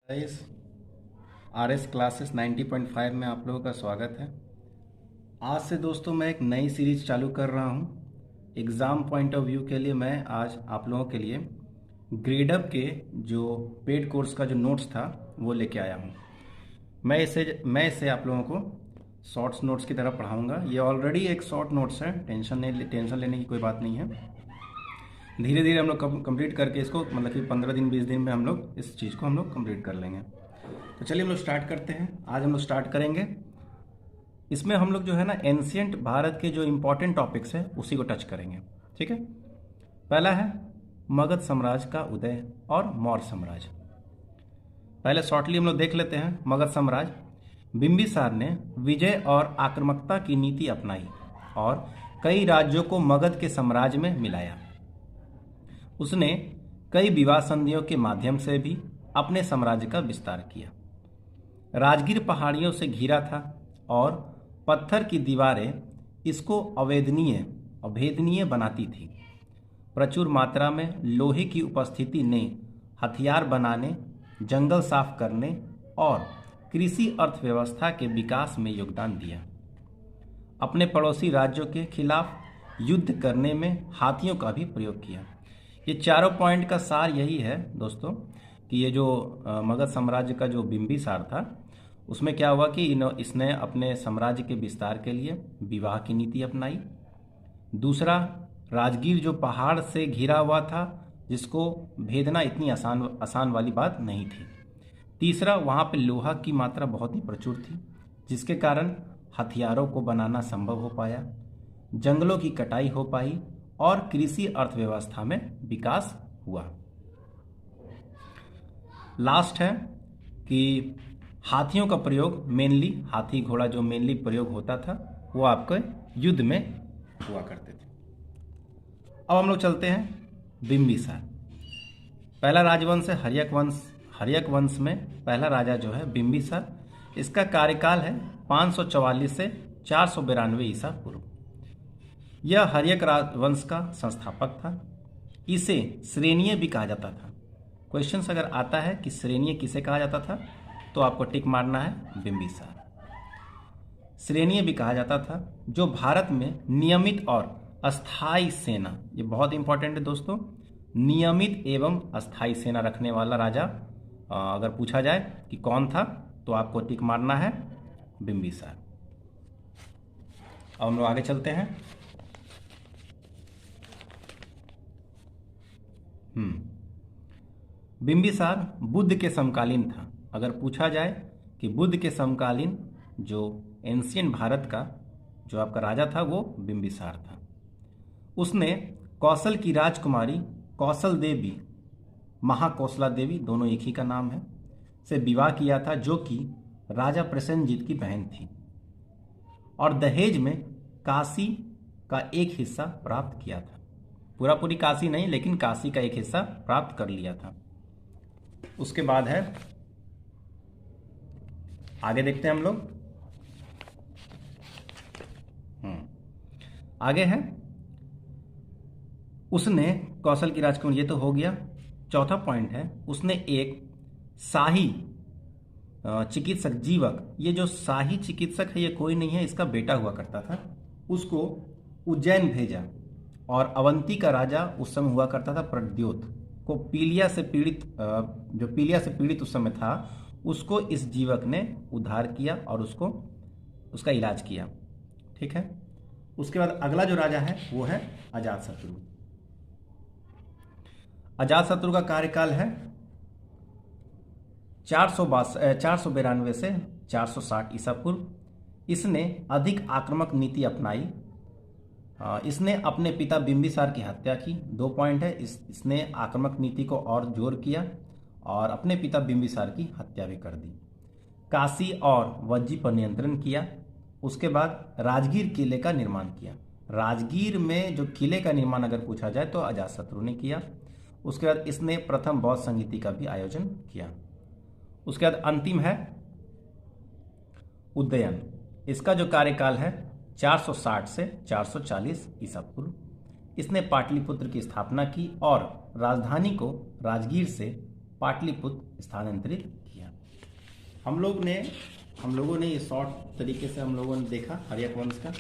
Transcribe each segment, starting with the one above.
इस RS classes 90.5 में आप लोगों का स्वागत है। आज से दोस्तों मैं एक नई सीरीज चालू कर रहा हूँ। एग्ज़ाम पॉइंट ऑफ व्यू के लिए मैं आज आप लोगों के लिए ग्रेडअप के जो पेड कोर्स का जो नोट्स था वो लेके आया हूँ। मैं इसे आप लोगों को शॉर्ट्स नोट्स की तरह पढ़ाऊँगा। ये ऑलरेडी एक शॉर्ट नोट्स है, टेंशन लेने की कोई बात नहीं है। धीरे धीरे हम लोग कंप्लीट करके इसको मतलब कि 15 दिन 20 दिन में हम लोग इस चीज़ को हम लोग कंप्लीट कर लेंगे। तो चलिए हम लोग स्टार्ट करते हैं। आज हम लोग स्टार्ट करेंगे, इसमें हम लोग जो है ना एंशियंट भारत के जो इम्पोर्टेंट टॉपिक्स है उसी को टच करेंगे। ठीक है, पहला है मगध साम्राज्य का उदय और मौर्य साम्राज्य। पहले शॉर्टली हम लोग देख लेते हैं। मगध साम्राज्य। बिंबिसार ने विजय और आक्रामकता की नीति अपनाई और कई राज्यों को मगध के साम्राज्य में मिलाया। उसने कई विवाह संधियों के माध्यम से भी अपने साम्राज्य का विस्तार किया। राजगीर पहाड़ियों से घिरा था और पत्थर की दीवारें इसको अभेदनीय बनाती थी। प्रचुर मात्रा में लोहे की उपस्थिति ने हथियार बनाने, जंगल साफ करने और कृषि अर्थव्यवस्था के विकास में योगदान दिया। अपने पड़ोसी राज्यों के खिलाफ युद्ध करने में हाथियों का भी प्रयोग किया। ये चारों पॉइंट का सार यही है दोस्तों कि ये जो मगध साम्राज्य का जो बिंबिसार था उसमें क्या हुआ कि इसने अपने साम्राज्य के विस्तार के लिए विवाह की नीति अपनाई। दूसरा, राजगीर जो पहाड़ से घिरा हुआ था जिसको भेदना इतनी आसान वाली बात नहीं थी। तीसरा, वहाँ पे लोहा की मात्रा बहुत ही प्रचुर थी जिसके कारण हथियारों को बनाना संभव हो पाया, जंगलों की कटाई हो पाई और कृषि अर्थव्यवस्था में विकास हुआ। लास्ट है कि हाथियों का प्रयोग मेनली, हाथी घोड़ा जो मेनली प्रयोग होता था वो आपके युद्ध में हुआ करते थे। अब हम लोग चलते हैं बिंबिसार। पहला राजवंश है हर्यक वंश में पहला राजा जो है बिंबिसार। इसका कार्यकाल है 544 से 492 ईसा पूर्व। यह हर्यक राजवंश का संस्थापक था। इसे श्रेणीय भी कहा जाता था। क्वेश्चन अगर आता है कि श्रेणीय किसे कहा जाता था तो आपको टिक मारना है बिंबिसार। श्रेणीय भी कहा जाता था जो भारत में नियमित और अस्थाई सेना, ये बहुत इंपॉर्टेंट है दोस्तों, नियमित एवं अस्थाई सेना रखने वाला राजा अगर पूछा जाए कि कौन था तो आपको टिक मारना है बिंबिसार। अब हम लोग आगे चलते हैं। बिंबिसार बुद्ध के समकालीन था। अगर पूछा जाए कि बुद्ध के समकालीन जो एंशियंट भारत का जो आपका राजा था वो बिंबिसार था। उसने कौशल की राजकुमारी कौशल देवी, महाकौशला देवी दोनों एक ही का नाम है, से विवाह किया था जो कि राजा प्रसेनजीत की बहन थी और दहेज में काशी का एक हिस्सा प्राप्त किया था। पूरी काशी नहीं लेकिन काशी का एक हिस्सा प्राप्त कर लिया था। उसके बाद है, आगे देखते हैं हम लोग। आगे है उसने कौशल की राजकुमारी, ये तो हो गया। चौथा पॉइंट है उसने एक शाही चिकित्सक जीवक, ये जो शाही चिकित्सक है ये कोई नहीं है, इसका बेटा हुआ करता था, उसको उज्जैन भेजा और अवंती का राजा उस समय हुआ करता था प्रद्योत को पीलिया से पीड़ित उस समय था, उसको इस जीवक ने उद्धार किया और उसका इलाज किया। ठीक है, उसके बाद अगला जो राजा है वो है अजातशत्रु। अजातशत्रु का कार्यकाल है 492 से 460 ईसा पूर्व। इसने अधिक आक्रामक नीति अपनाई। इसने अपने पिता बिंबिसार की हत्या की। 2 पॉइंट है, इसने आक्रामक नीति को और जोर किया और अपने पिता बिंबिसार की हत्या भी कर दी। काशी और वज्जी पर नियंत्रण किया। उसके बाद राजगीर किले का निर्माण किया। राजगीर में जो किले का निर्माण अगर पूछा जाए तो अजातशत्रु ने किया। उसके बाद इसने प्रथम बौद्ध संगीति का भी आयोजन किया। उसके बाद अंतिम है उदयन। इसका जो कार्यकाल है 460 से 440 ईसा पूर्व। इसने पाटलिपुत्र की स्थापना की और राजधानी को राजगीर से पाटलिपुत्र स्थानांतरित किया। हम लोगों ने ये शॉर्ट तरीके से हम लोगों ने देखा हर्यक वंश का।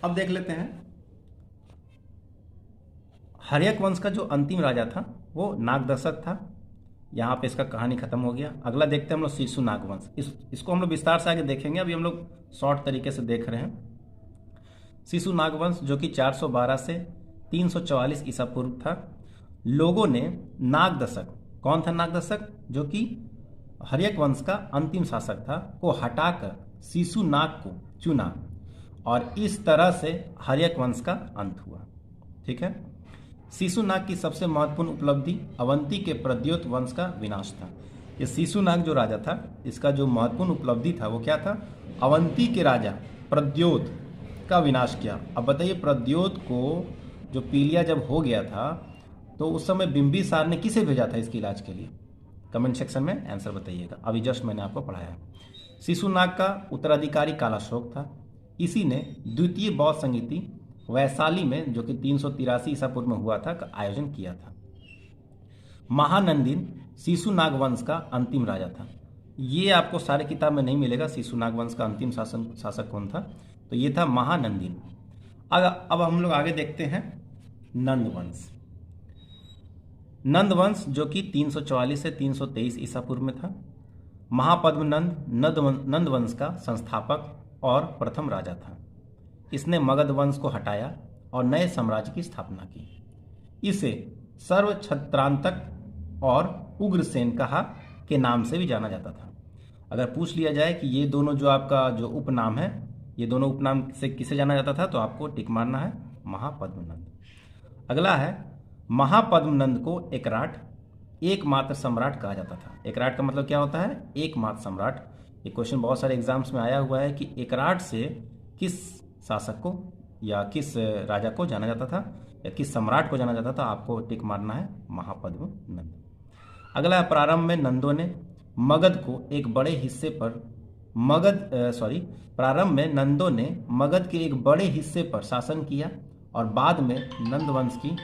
अब देख लेते हैं हर्यक वंश का जो अंतिम राजा था वो नागदशक था। यहाँ पे इसका कहानी खत्म हो गया। अगला देखते हैं हम लोग शिशु नागवंश। इसको हम लोग विस्तार से आगे देखेंगे, अभी हम लोग शॉर्ट तरीके से देख रहे हैं। शिशु नागवंश जो कि 412 से 344 ईसा पूर्व था। लोगों ने नागदशक, कौन था नागदशक, जो कि हर्यक वंश का अंतिम शासक था, को हटाकर शिशु नाग को चुना और इस तरह से हर्यक वंश का अंत हुआ। ठीक है। शिशु नाग की सबसे महत्वपूर्ण उपलब्धि अवंती के प्रद्योत वंश का विनाश था। ये शिशु नाग जो राजा था, इसका जो महत्वपूर्ण उपलब्धि था वो क्या था, अवंती के राजा प्रद्योत का विनाश किया। अब बताइए, प्रद्योत को जो पीलिया जब हो गया था तो उस समय बिंबिसार ने किसे भेजा था इसके इलाज के लिए? कमेंट सेक्शन में आंसर बताइएगा, अभी जस्ट मैंने आपको पढ़ाया है। शिशु नाग का उत्तराधिकारी कालाशोक था। इसी ने द्वितीय बौद्ध संगीति वैशाली में, जो कि 383 ईसा पूर्व में हुआ था, का आयोजन किया था। महानंदिन शिशु नाग वंश का अंतिम राजा था। ये आपको सारे किताब में नहीं मिलेगा। शिशु नाग वंश का अंतिम शासक कौन था, तो ये था महानंदिन। अब हम लोग आगे देखते हैं नंद वंश। नंद वंश जो कि 344 से 323 ईसा पूर्व में था। महापद्मनंद नंद वंश का संस्थापक और प्रथम राजा था। इसने मगध वंश को हटाया और नए साम्राज्य की स्थापना की। इसे सर्वछत्रांतक और उग्रसेन कहा के नाम से भी जाना जाता था। अगर पूछ लिया जाए कि ये दोनों जो आपका जो उपनाम है, ये दोनों उपनाम से किसे जाना जाता था, तो आपको टिक मारना है महापद्मनंद। अगला है महापद्मनंद को एकराट, एकमात्र सम्राट कहा जाता था। एकराट का मतलब क्या होता है, एकमात्र सम्राट। ये क्वेश्चन बहुत सारे एग्जाम्स में आया हुआ है कि एकराट से किस शासक को या किस राजा को जाना जाता था या किस सम्राट को जाना जाता था, आपको टिक मारना है महापद्मनंद। अगला है प्रारंभ में नंदों ने मगध को एक बड़े हिस्से पर प्रारंभ में नंदों ने मगध के एक बड़े हिस्से पर शासन किया और बाद में नंद वंश की